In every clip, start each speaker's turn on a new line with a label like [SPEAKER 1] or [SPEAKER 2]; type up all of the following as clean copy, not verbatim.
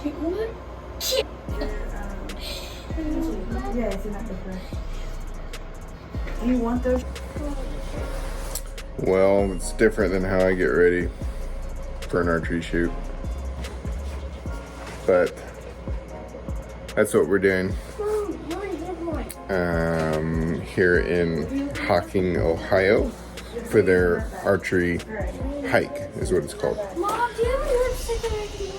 [SPEAKER 1] What?
[SPEAKER 2] Yeah, it's in that paper. Do you want those?
[SPEAKER 3] Well, it's different than how I get ready for an archery shoot. But that's what we're doing here in Hocking, Ohio for their archery hike is what it's called.
[SPEAKER 1] Mom, do you have any lipstick that I can use?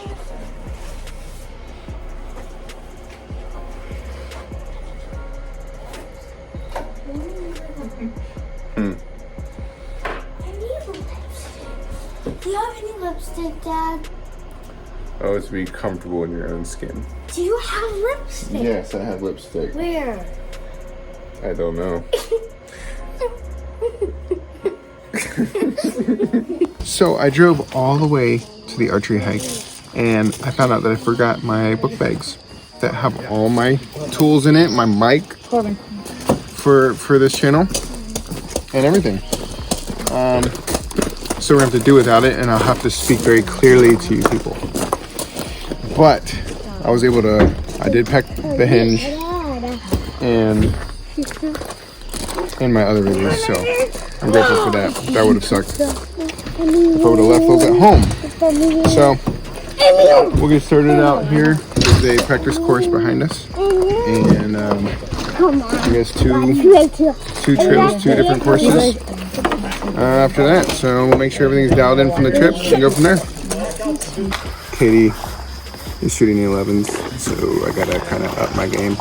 [SPEAKER 1] I need lipstick. Do you have any lipstick, Dad?
[SPEAKER 3] Oh, it's to be comfortable in your own skin.
[SPEAKER 1] Do you have lipstick?
[SPEAKER 3] Yes, I have lipstick.
[SPEAKER 1] Where?
[SPEAKER 3] I don't know. So I drove all the way to the archery hike and I found out that I forgot my book bags that have all my tools in it, my mic for this channel and everything. So we're gonna have to do without it and I'll have to speak very clearly to you people. But I was able to, I did pack the hinge and my other release, so I'm grateful for that. That would have sucked if I would have left those at home. So we'll get started out here. There's a practice course behind us, and I guess two trails, two different courses after that. So we'll make sure everything's dialed in from the trip and go from there. Katie is shooting the 11s, so I gotta kind of up my game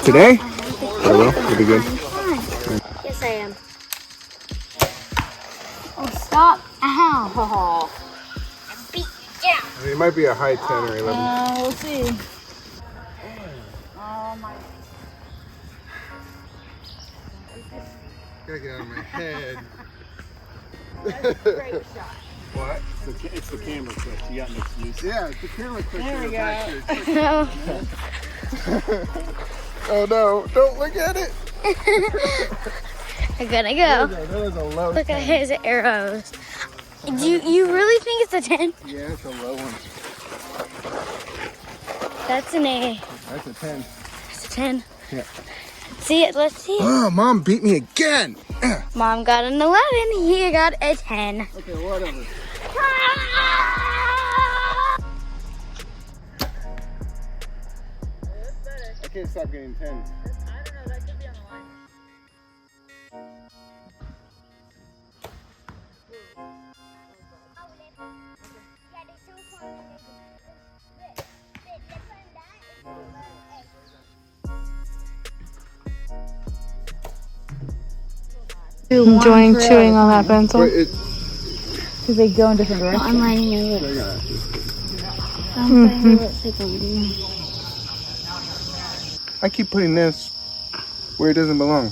[SPEAKER 3] today. But I will. It'll be good.
[SPEAKER 1] Yes, I am. Oh, stop. Ow. Oh. I beat you down.
[SPEAKER 3] I mean, it might be a high 10 or 11.
[SPEAKER 2] We'll see. Oh my.
[SPEAKER 3] Gotta get out of my head.
[SPEAKER 2] That's a great shot.
[SPEAKER 3] What?
[SPEAKER 4] It's the camera trick. You got an excuse.
[SPEAKER 3] Yeah, it's the camera trick.
[SPEAKER 2] There we go.
[SPEAKER 3] Oh no, don't look at it.
[SPEAKER 1] I'm gonna go.
[SPEAKER 3] That was a low
[SPEAKER 1] Look
[SPEAKER 3] 10.
[SPEAKER 1] at his arrows. Do you really think it's a 10?
[SPEAKER 3] Yeah, it's a low one.
[SPEAKER 1] That's an A.
[SPEAKER 3] That's a 10.
[SPEAKER 1] That's a 10.
[SPEAKER 3] Yeah.
[SPEAKER 1] See it? Let's see it.
[SPEAKER 3] Oh, Mom beat me again.
[SPEAKER 1] Mom got an 11. He got a 10.
[SPEAKER 3] Okay, whatever. I can't stop getting 10s.
[SPEAKER 2] I don't know, that could be on the line.
[SPEAKER 5] Enjoying chewing on that pencil
[SPEAKER 3] Wait, it,
[SPEAKER 2] Because they go in different directions.
[SPEAKER 1] I'm lining your
[SPEAKER 3] I
[SPEAKER 1] lips.
[SPEAKER 3] got it.
[SPEAKER 1] I'm putting your lipstick on you.
[SPEAKER 3] I keep putting this where it doesn't belong.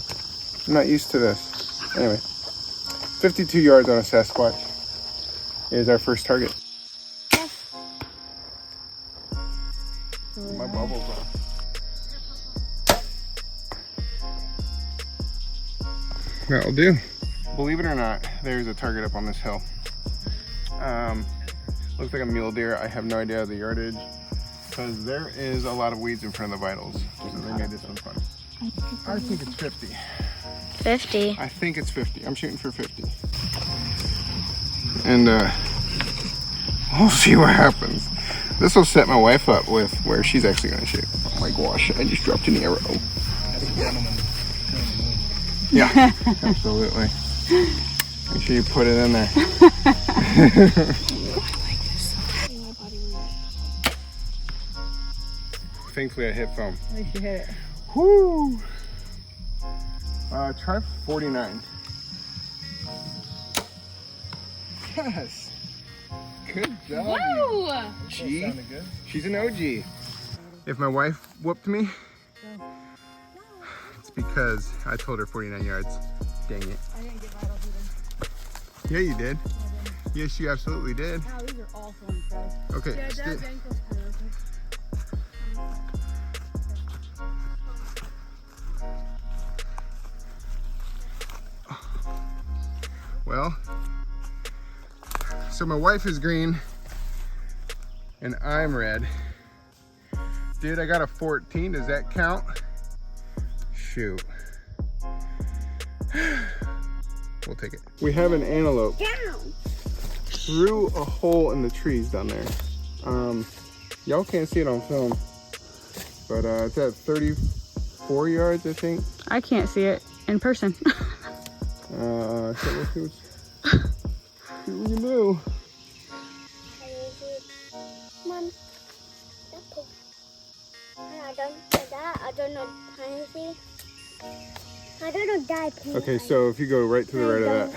[SPEAKER 3] I'm not used to this. Anyway, 52 yards on a Sasquatch is our first target. My bubble's on. That'll do. Believe it or not, there's a target up on this hill. Looks like a mule deer. I have no idea the yardage because there is a lot of weeds in front of the vitals. So they made this one fun. I think it's 50.
[SPEAKER 1] 50.
[SPEAKER 3] I think it's 50. I'm shooting for 50. And we'll see what happens. This will set my wife up with where she's actually going to shoot. Oh my gosh, I just dropped an arrow. Yeah, absolutely. Make sure you put it in there. Thankfully I hit foam.
[SPEAKER 2] At least you hit it.
[SPEAKER 3] Whoo! Try 49. Yes! Good job.
[SPEAKER 2] Whoa!
[SPEAKER 3] G. She's an OG. If my wife whooped me, it's because I told her 49 yards. Dang it.
[SPEAKER 2] I didn't get vitals either.
[SPEAKER 3] Yeah, you did. Yes, you absolutely did.
[SPEAKER 2] Wow, these are awful and froze.
[SPEAKER 3] Okay.
[SPEAKER 2] Yeah, Dad's ankle's kind of open.
[SPEAKER 3] Well, so my wife is green and I'm red. Dude, I got a 14. Does that count? Shoot. We'll take it. We have an antelope through a hole in the trees down there. Y'all can't see it on film, but it's at 34 yards, I think.
[SPEAKER 5] I can't see it in person.
[SPEAKER 3] So let's see what we can do.
[SPEAKER 1] Mom, I don't know how to see. I don't know that.
[SPEAKER 3] Okay, so if you go right to the right of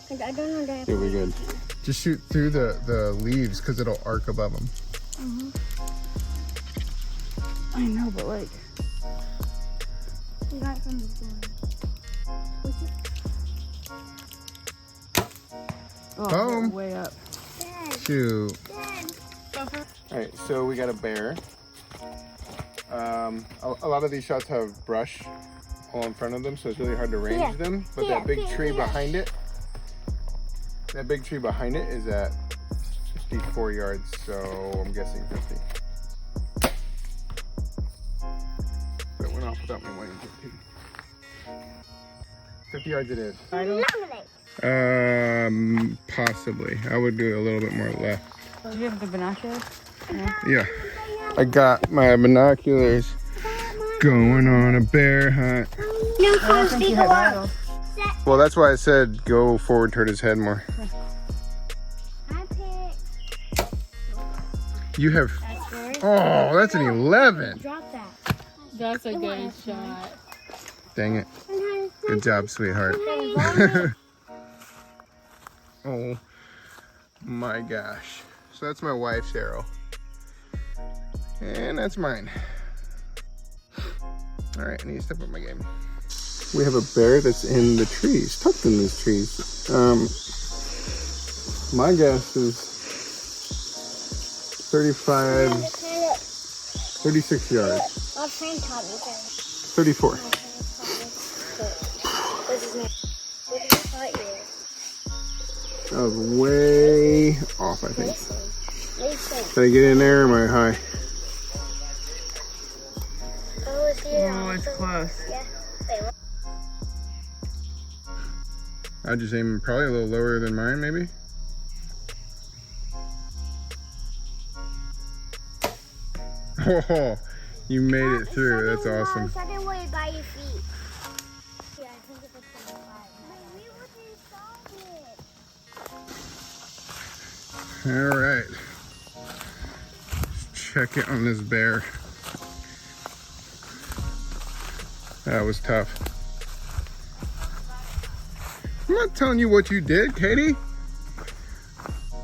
[SPEAKER 3] that,
[SPEAKER 1] I don't know that.
[SPEAKER 3] you'll be good. Just shoot through the leaves because it'll arc above them.
[SPEAKER 5] I know, but like.
[SPEAKER 1] You got it from the
[SPEAKER 5] Oh,
[SPEAKER 3] Boom.
[SPEAKER 5] way up.
[SPEAKER 3] Shoot. Alright, so we got a bear. A lot of these shots have brush all in front of them, so it's really hard to range them. But that big tree behind it, is at 54 yards, so I'm guessing 50. That went off without me wanting to. 50 yards it is. Possibly. I would do a little bit more left.
[SPEAKER 5] Do you have the binoculars?
[SPEAKER 3] Yeah. I got my binoculars. Going on a bear hunt. Well, that's why I said go forward toward his head more. You have... Oh, that's an 11.
[SPEAKER 1] Drop that.
[SPEAKER 5] That's a good shot.
[SPEAKER 3] Dang it. Good job, sweetheart. Oh my gosh. So that's my wife's arrow. And that's mine. All right, I need to step up my game. We have a bear that's in the trees, tucked in these trees. My guess is 36 yards. 34. That was way off, I think. Did I get in there or am I high?
[SPEAKER 5] Oh, it's close.
[SPEAKER 3] I'll just aim probably a little lower than mine, maybe. Oh, you made it through. That's awesome.
[SPEAKER 1] Second way by your feet. Yeah, I think it's a 25.
[SPEAKER 3] All right. Let's check it on this bear. That was tough. I'm not telling you what you did, Katie.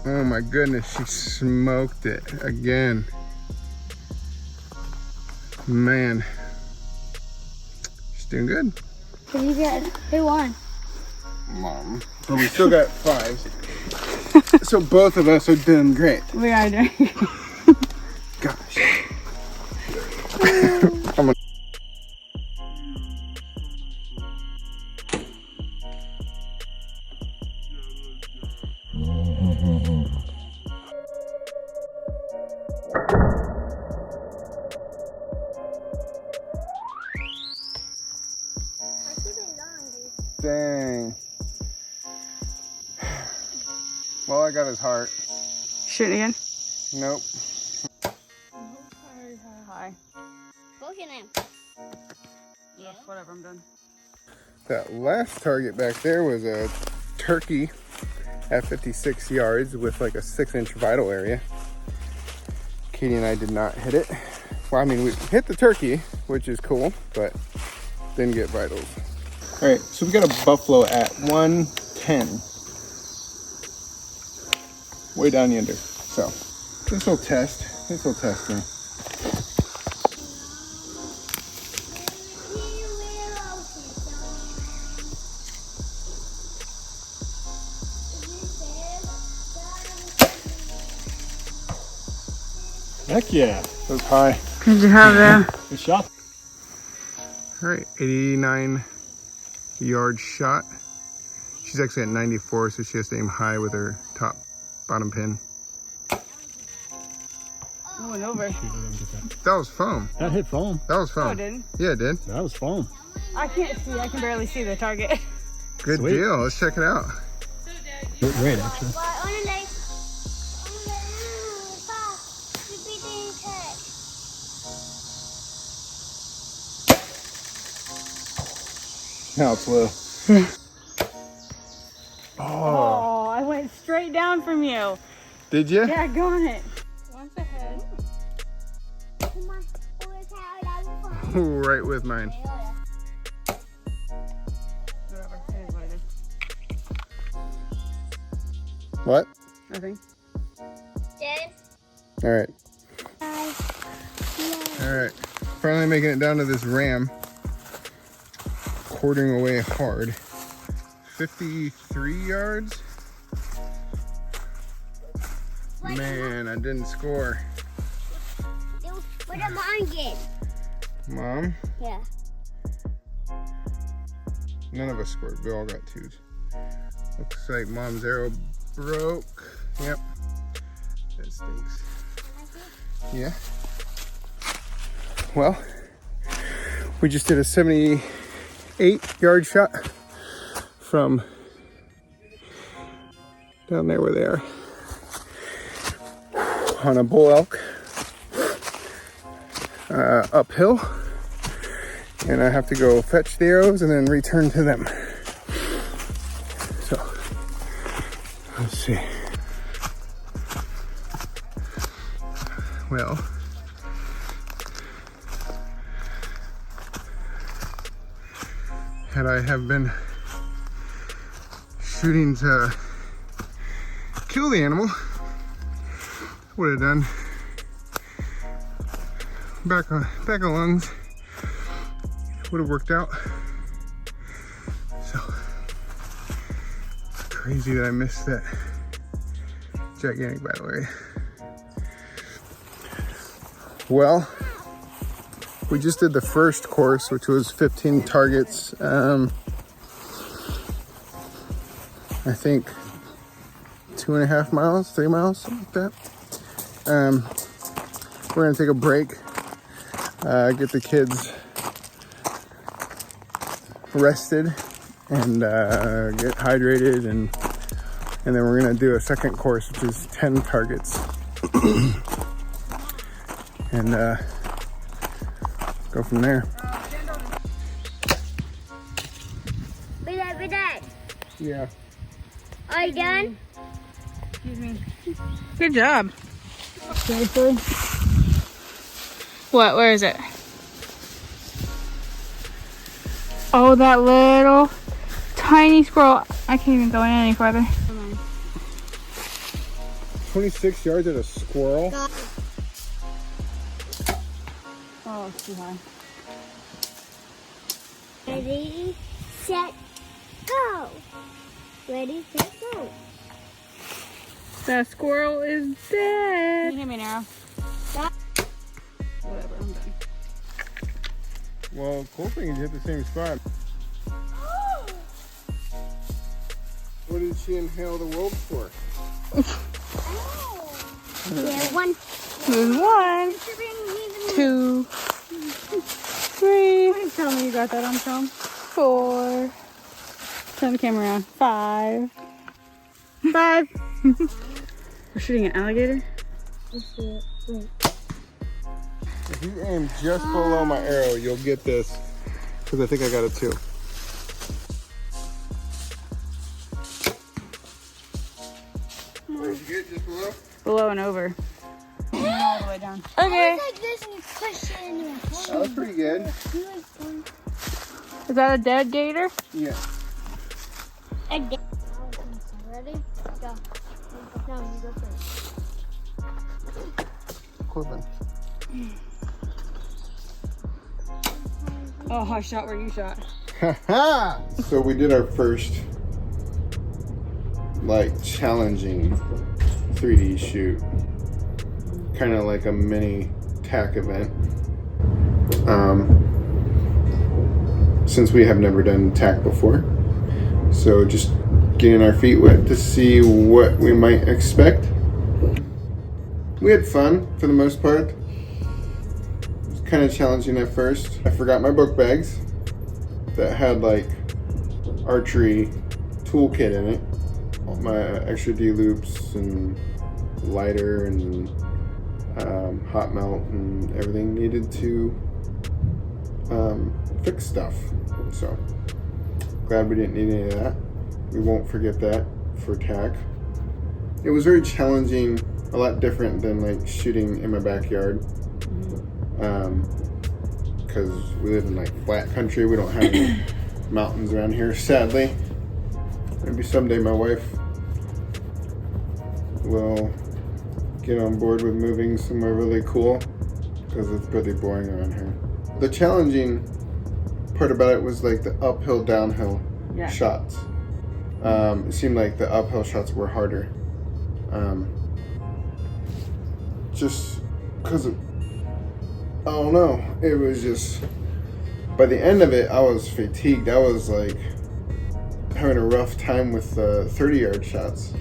[SPEAKER 3] Oh my goodness, she smoked it again. Man, she's doing good.
[SPEAKER 1] Who won?
[SPEAKER 3] Mom. But we still got 5s. So both of us are doing great.
[SPEAKER 5] We are doing.
[SPEAKER 3] Gosh. I'm gonna... Dang. Well, I got his heart.
[SPEAKER 5] Shooting again?
[SPEAKER 3] Nope.
[SPEAKER 5] Hi.
[SPEAKER 1] Look at him.
[SPEAKER 5] Yeah. Whatever, I'm done.
[SPEAKER 3] That last target back there was a turkey at 56 yards with like a 6-inch vital area. Katie and I did not hit it. Well, I mean, we hit the turkey, which is cool, but didn't get vitals. All right, so we got a buffalo at 110. Way down yonder. So this will test me.
[SPEAKER 4] Heck yeah.
[SPEAKER 3] That was high.
[SPEAKER 5] Did you have there?
[SPEAKER 4] Good shot.
[SPEAKER 3] All right, 89 yard shot. She's actually at 94, so she has to aim high with her bottom pin.
[SPEAKER 5] Oh, went over.
[SPEAKER 3] That was foam.
[SPEAKER 4] That hit foam.
[SPEAKER 3] That was foam.
[SPEAKER 5] No, it didn't.
[SPEAKER 3] Yeah, it did.
[SPEAKER 4] That was foam.
[SPEAKER 5] I can't see. I can barely see the target.
[SPEAKER 3] Good
[SPEAKER 4] Sweet.
[SPEAKER 3] deal. Let's check it out.
[SPEAKER 4] Great, actually.
[SPEAKER 3] Now it's low.
[SPEAKER 5] Oh, I went straight down from you.
[SPEAKER 3] Did you?
[SPEAKER 5] Yeah, go on it. Once ahead.
[SPEAKER 3] Right with mine.
[SPEAKER 5] Whatever. It is what it is.
[SPEAKER 3] What?
[SPEAKER 5] Nothing.
[SPEAKER 3] All right. All right. Finally making it down to this ram. Cording away hard. 53 yards. Man, I didn't score.
[SPEAKER 1] What did mom get?
[SPEAKER 3] Mom?
[SPEAKER 1] Yeah.
[SPEAKER 3] None of us scored. We all got 2s. Looks like mom's arrow broke. Yep. That stinks. Yeah. Well, we just did a 78-yard shot from down there where they are on a bull elk uphill, and I have to go fetch the arrows and then return to them. So let's see. Well, had I have been shooting to kill the animal, would have done back on lungs. Would have worked out. So it's crazy that I missed that gigantic battle area. Well, we just did the first course, which was 15 targets. I think 2.5 miles, 3 miles, something like that. We're gonna take a break, get the kids rested and get hydrated, and then we're gonna do a second course, which is 10 targets. And go from there.
[SPEAKER 1] Be that.
[SPEAKER 3] Yeah.
[SPEAKER 1] Are you done?
[SPEAKER 5] Excuse me. Good job. Seriously? What? Where is it? Oh, that little tiny squirrel. I can't even go in any farther.
[SPEAKER 3] 26 yards at a squirrel.
[SPEAKER 5] Oh, it's too high.
[SPEAKER 1] Ready, set, go. Ready, set, go.
[SPEAKER 5] That squirrel is dead. Can you hit me an arrow? Whatever, I'm done.
[SPEAKER 3] Well, cool thing is you hit the same spot. What did she inhale the wolves for?
[SPEAKER 1] Yeah, one.
[SPEAKER 5] There's 1, 2, 3. Please tell me you got that on film. 4. Turn the camera around. 5. 5. We're shooting an alligator.
[SPEAKER 3] If you aim just below my arrow, you'll get this, because I think I got it too. Where did you get? Just below?
[SPEAKER 5] Below and over. All the way down. Okay.
[SPEAKER 1] Like this and you push it in your
[SPEAKER 3] That was pretty good.
[SPEAKER 5] Is that a dead gator?
[SPEAKER 3] Yeah.
[SPEAKER 1] Ready? Go. No, you go first.
[SPEAKER 3] Corbin.
[SPEAKER 5] Oh, I shot where you shot.
[SPEAKER 3] So we did our first, like, challenging 3D shoot. Kind of like a mini tack event. Since we have never done tack before. So just getting our feet wet to see what we might expect. We had fun for the most part. It was kind of challenging at first. I forgot my book bags that had like archery toolkit in it. All my extra D loops and lighter and hot melt and everything needed to fix stuff. So glad we didn't need any of that. We won't forget that for TAC. It was very challenging, a lot different than like shooting in my backyard. Because we live in like flat country, we don't have any mountains around here, sadly. Maybe someday my wife will get on board with moving somewhere really cool, because it's pretty boring around here. The challenging part about it was like the uphill, downhill shots. It seemed like the uphill shots were harder. Just because, I don't know, it was just, by the end of it, I was fatigued. I was like having a rough time with 30-yard shots.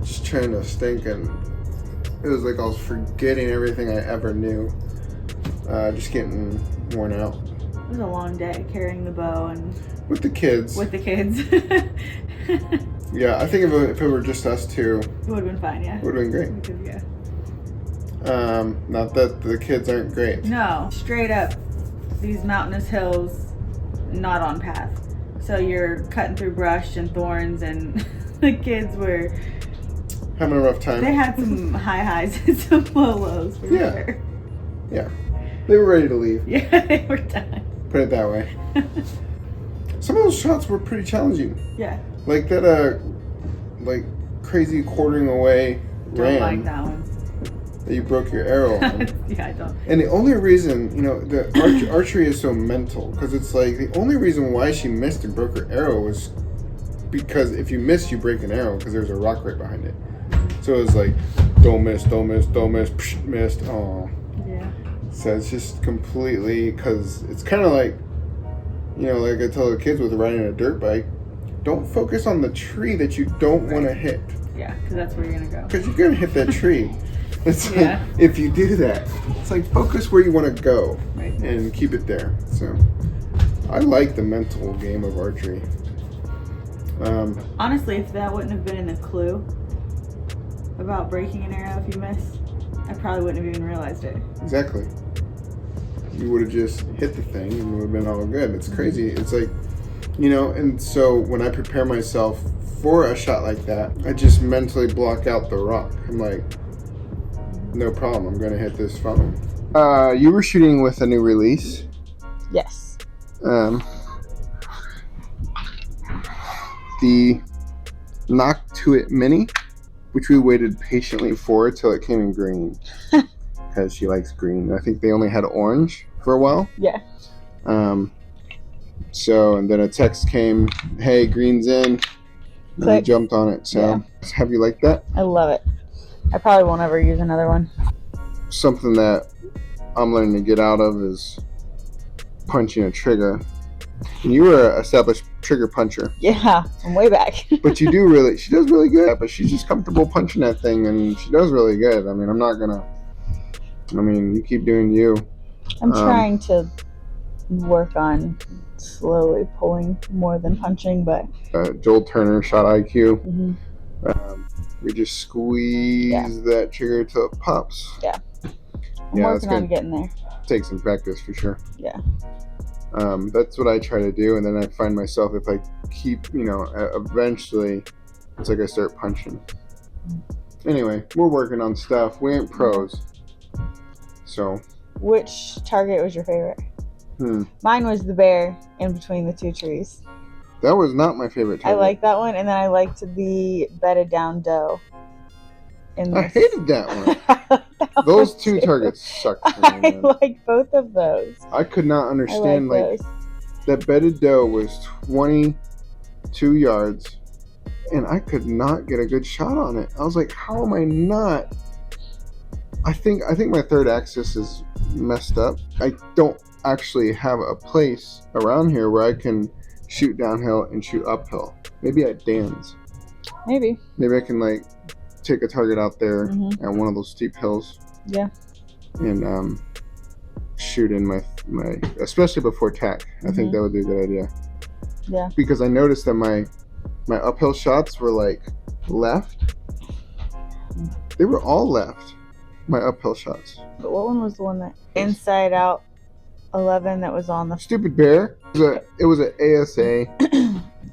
[SPEAKER 3] Just trying to stink, and it was like I was forgetting everything I ever knew. Just getting worn out.
[SPEAKER 2] It was a long day carrying the bow and
[SPEAKER 3] with the kids. Yeah, I think if it were just us two,
[SPEAKER 2] it would have been fine. Yeah,
[SPEAKER 3] it would have been great.
[SPEAKER 2] Because, yeah.
[SPEAKER 3] Not that the kids aren't great.
[SPEAKER 2] No, straight up, these mountainous hills, not on path. So you're cutting through brush and thorns, and the kids were
[SPEAKER 3] having a rough time.
[SPEAKER 2] They had some high highs and some low lows for sure.
[SPEAKER 3] Yeah, they were ready to leave.
[SPEAKER 2] Yeah, they were done.
[SPEAKER 3] Put it that way. Some of those shots were pretty challenging.
[SPEAKER 2] Yeah.
[SPEAKER 3] Like that, like crazy quartering away
[SPEAKER 2] Don't like that one.
[SPEAKER 3] That you broke your arrow on.
[SPEAKER 2] Yeah, I don't.
[SPEAKER 3] And the only reason, the archery is so mental, because it's like the only reason why she missed and broke her arrow was because if you miss, you break an arrow because there's a rock right behind it. So it was like, don't miss, don't miss, don't miss, psh, missed. Oh.
[SPEAKER 2] Yeah.
[SPEAKER 3] So it's just completely, because it's kind of like, like I tell the kids with riding a dirt bike, don't focus on the tree that you don't want to hit.
[SPEAKER 2] Yeah, because that's where you're going to go.
[SPEAKER 3] Because you're going to hit that tree. It's like, if you do that, it's like focus where you want to go and keep it there. So I like the mental game of archery.
[SPEAKER 2] Honestly, if that wouldn't have been in the clue about breaking an arrow if you miss, I probably wouldn't have even realized it.
[SPEAKER 3] Exactly. You would have just hit the thing and it would have been all good. It's crazy. It's like, and so when I prepare myself for a shot like that, I just mentally block out the rock. I'm like, no problem, I'm going to hit this phone. You were shooting with a new release.
[SPEAKER 5] Yes.
[SPEAKER 3] The Nock to It Mini, which we waited patiently for till it came in green. Because she likes green. I think they only had orange for a while.
[SPEAKER 5] Yeah.
[SPEAKER 3] So, and then a text came, hey, green's in. And I jumped on it. So, have you liked that?
[SPEAKER 5] I love it. I probably won't ever use another one.
[SPEAKER 3] Something that I'm learning to get out of is punching a trigger. And you were an established trigger puncher.
[SPEAKER 5] Yeah, I'm way back.
[SPEAKER 3] But she does really good. But she's just comfortable punching that thing, and she does really good. I mean, you keep doing you.
[SPEAKER 5] I'm trying to work on slowly pulling more than punching, but
[SPEAKER 3] Joel Turner shot IQ.
[SPEAKER 5] Mm-hmm.
[SPEAKER 3] We just squeeze that trigger till it pops.
[SPEAKER 5] Yeah. I'm working on getting there.
[SPEAKER 3] Take some practice for sure.
[SPEAKER 5] Yeah.
[SPEAKER 3] That's what I try to do, and then I find myself, if I keep, eventually, it's like I start punching. Anyway, we're working on stuff. We ain't pros. So.
[SPEAKER 5] Which target was your favorite? Mine was the bear in between the two trees.
[SPEAKER 3] That was not my favorite target.
[SPEAKER 5] I liked that one, and then I liked the bedded down doe.
[SPEAKER 3] I hated that one. Those two targets sucked for me, man.
[SPEAKER 5] I like both of those.
[SPEAKER 3] I could not understand,
[SPEAKER 5] those.
[SPEAKER 3] That bedded doe was 22 yards, and I could not get a good shot on it. I was like, how am I not? I think my third axis is messed up. I don't actually have a place around here where I can shoot downhill and shoot uphill. Maybe at Dan's.
[SPEAKER 5] Maybe
[SPEAKER 3] I can take a target out there at one of those steep hills.
[SPEAKER 5] Yeah.
[SPEAKER 3] And shoot in my especially before tack. I think that would be a good idea.
[SPEAKER 5] Yeah.
[SPEAKER 3] Because I noticed that my uphill shots were like left. They were all left. My uphill shots.
[SPEAKER 5] But what one was the one that inside out 11 that was on the
[SPEAKER 3] Stupid bear? It was an ASA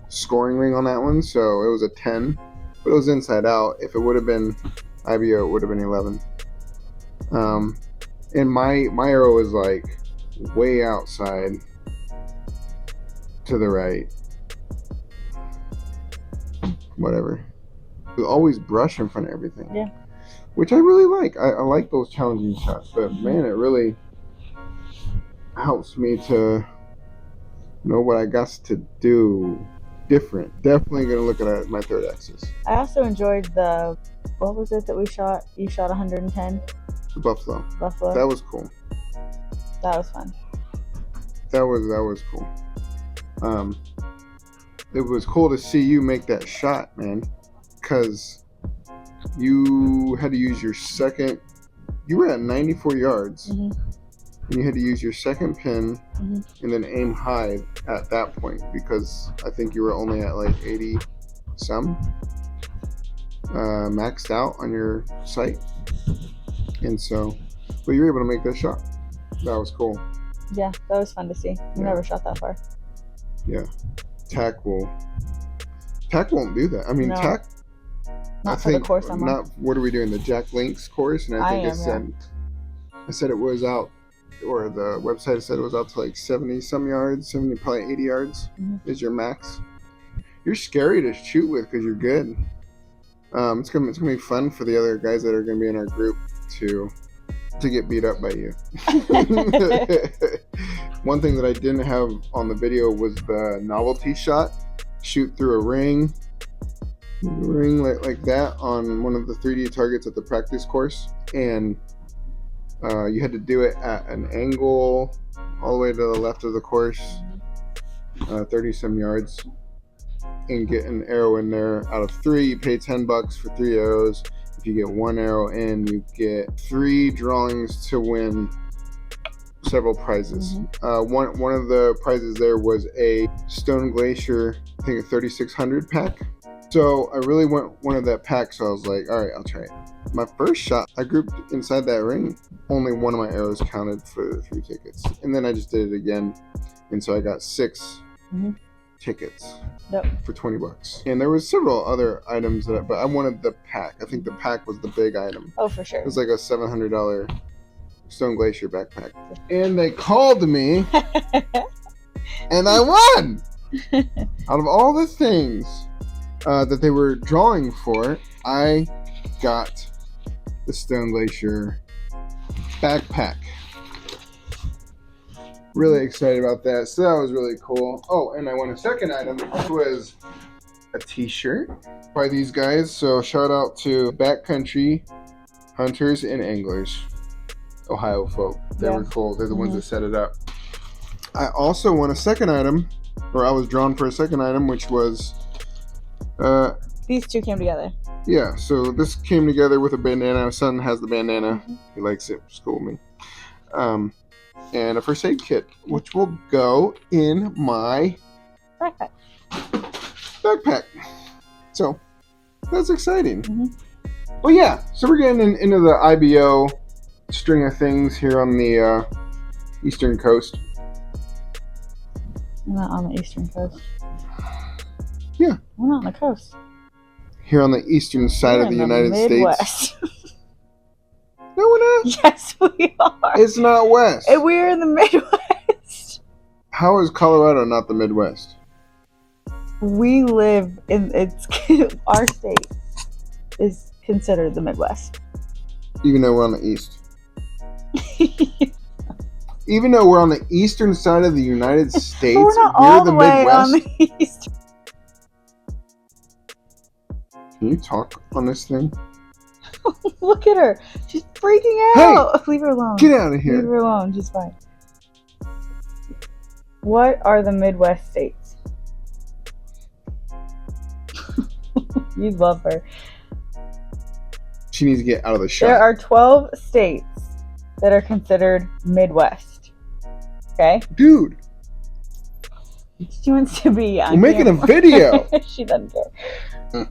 [SPEAKER 3] scoring ring on that one, so it was a 10. But it was inside out. If it would have been IBO, it would have been 11. And my arrow was like way outside to the right. Whatever. There's always brush in front of everything.
[SPEAKER 5] Yeah.
[SPEAKER 3] Which I really like. I like those challenging shots, but man, it really helps me to know what I got to do different. Definitely gonna look at my third axis.
[SPEAKER 5] I also enjoyed the, what was it that we shot? You shot 110?
[SPEAKER 3] The buffalo.
[SPEAKER 5] Buffalo.
[SPEAKER 3] That was cool.
[SPEAKER 5] That was fun.
[SPEAKER 3] That was cool. It was cool to see you make that shot, man, because you had to use your second. You were at 94 yards, and you had to use your second pin and then aim high at that point, because I think you were only at like 80 some maxed out on your sight, and so, but you were able to make that shot. That was cool.
[SPEAKER 5] Yeah, that was fun to see. We never shot that far.
[SPEAKER 3] Yeah, tack won't do that. I mean,
[SPEAKER 5] No.
[SPEAKER 3] tack.
[SPEAKER 5] Not for the course I'm on.
[SPEAKER 3] Not. What are we doing? The Jack Links course, and I think I said it was out, or the website said it was out to like 70 some yards, probably 80 yards is your max. You're scary to shoot with because you're good. It's gonna be fun for the other guys that are gonna be in our group to get beat up by you. One thing that I didn't have on the video was the novelty shot. Shoot through a ring like that on one of the 3D targets at the practice course, and you had to do it at an angle all the way to the left of the course, 30 some yards, and get an arrow in there. Out of 3, you pay $10 for 3 arrows. If you get 1 arrow in, you get 3 drawings to win several prizes. One of the prizes there was a Stone Glacier, I think a 3600 pack. So I really wanted that pack, so I was like, all right, I'll try it. My first shot, I grouped inside that ring. Only one of my arrows counted for the 3 tickets. And then I just did it again. And so I got 6 tickets for $20. And there was several other items but I wanted the pack. I think the pack was the big item.
[SPEAKER 5] Oh, for sure.
[SPEAKER 3] It was like a $700 Stone Glacier backpack. And they called me and I won! Out of all the things that they were drawing for, I got the Stone Glacier backpack. Really excited about that. So that was really cool. Oh, and I won a second item, which was a t-shirt by these guys. So shout out to Backcountry Hunters and Anglers, Ohio folk. They were cool. They're the ones that set it up. I also won a second item, or I was drawn for a second item, which was
[SPEAKER 5] these two came together.
[SPEAKER 3] Yeah, so this came together with a bandana. My son has the bandana. He likes it. It's cool with me. And a first aid kit, which will go in my backpack. So that's exciting. Well, yeah. So we're getting into the IBO string of things here on the eastern coast.
[SPEAKER 5] We're not on the eastern coast.
[SPEAKER 3] Yeah.
[SPEAKER 5] We're not on the coast.
[SPEAKER 3] Here on the eastern side of the United
[SPEAKER 5] Midwest.
[SPEAKER 3] States. No, we're not.
[SPEAKER 5] Yes, we are.
[SPEAKER 3] It's not west.
[SPEAKER 5] We're in the Midwest.
[SPEAKER 3] How is Colorado not the Midwest?
[SPEAKER 5] We live in our state is considered the Midwest.
[SPEAKER 3] Even though we're on the east. Even though we're on the eastern side of the United States,
[SPEAKER 5] we're not
[SPEAKER 3] we're
[SPEAKER 5] all
[SPEAKER 3] the
[SPEAKER 5] the way
[SPEAKER 3] Midwest.
[SPEAKER 5] on the east.
[SPEAKER 3] Can you talk on this thing?
[SPEAKER 5] Look at her. She's freaking out. Hey, leave her alone.
[SPEAKER 3] Get out of here.
[SPEAKER 5] Leave her alone. She's fine. What are the Midwest states? You love her.
[SPEAKER 3] She needs to get out of the shot.
[SPEAKER 5] There are 12 states that are considered Midwest. Okay?
[SPEAKER 3] Dude,
[SPEAKER 5] She wants to be on
[SPEAKER 3] we're making a
[SPEAKER 5] camera.
[SPEAKER 3] video.
[SPEAKER 5] She doesn't care.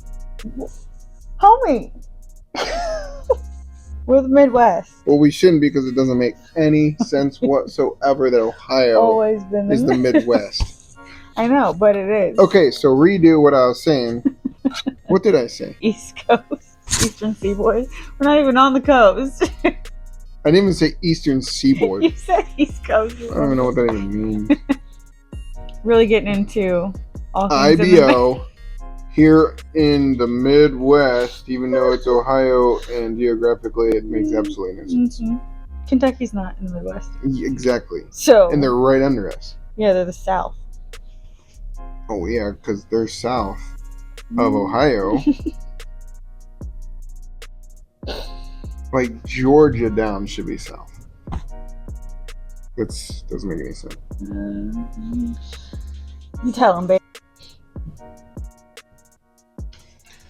[SPEAKER 5] Homie! We're the Midwest.
[SPEAKER 3] Well, we shouldn't because it doesn't make any sense whatsoever that Ohio
[SPEAKER 5] Always been
[SPEAKER 3] is the Midwest.
[SPEAKER 5] I know, but it is.
[SPEAKER 3] Okay, so redo what I was saying. What did I say?
[SPEAKER 5] East Coast. Eastern Seaboard. We're not even on the coast.
[SPEAKER 3] I didn't even say Eastern Seaboard.
[SPEAKER 5] You said East Coast.
[SPEAKER 3] I don't even know what that even means.
[SPEAKER 5] Really getting into all things
[SPEAKER 3] IBO here in the Midwest, even though it's Ohio and geographically it makes absolutely no sense.
[SPEAKER 5] Kentucky's not in the Midwest.
[SPEAKER 3] Exactly.
[SPEAKER 5] So.
[SPEAKER 3] And they're right under us.
[SPEAKER 5] Yeah, they're the South.
[SPEAKER 3] Oh, yeah, because they're south of Ohio. Like Georgia down should be south. That doesn't make any sense.
[SPEAKER 5] You tell them, babe.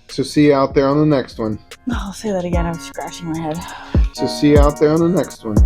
[SPEAKER 3] So see you out there on the next one.
[SPEAKER 5] I'll say that again. I was scratching my head.
[SPEAKER 3] So see you out there on the next one.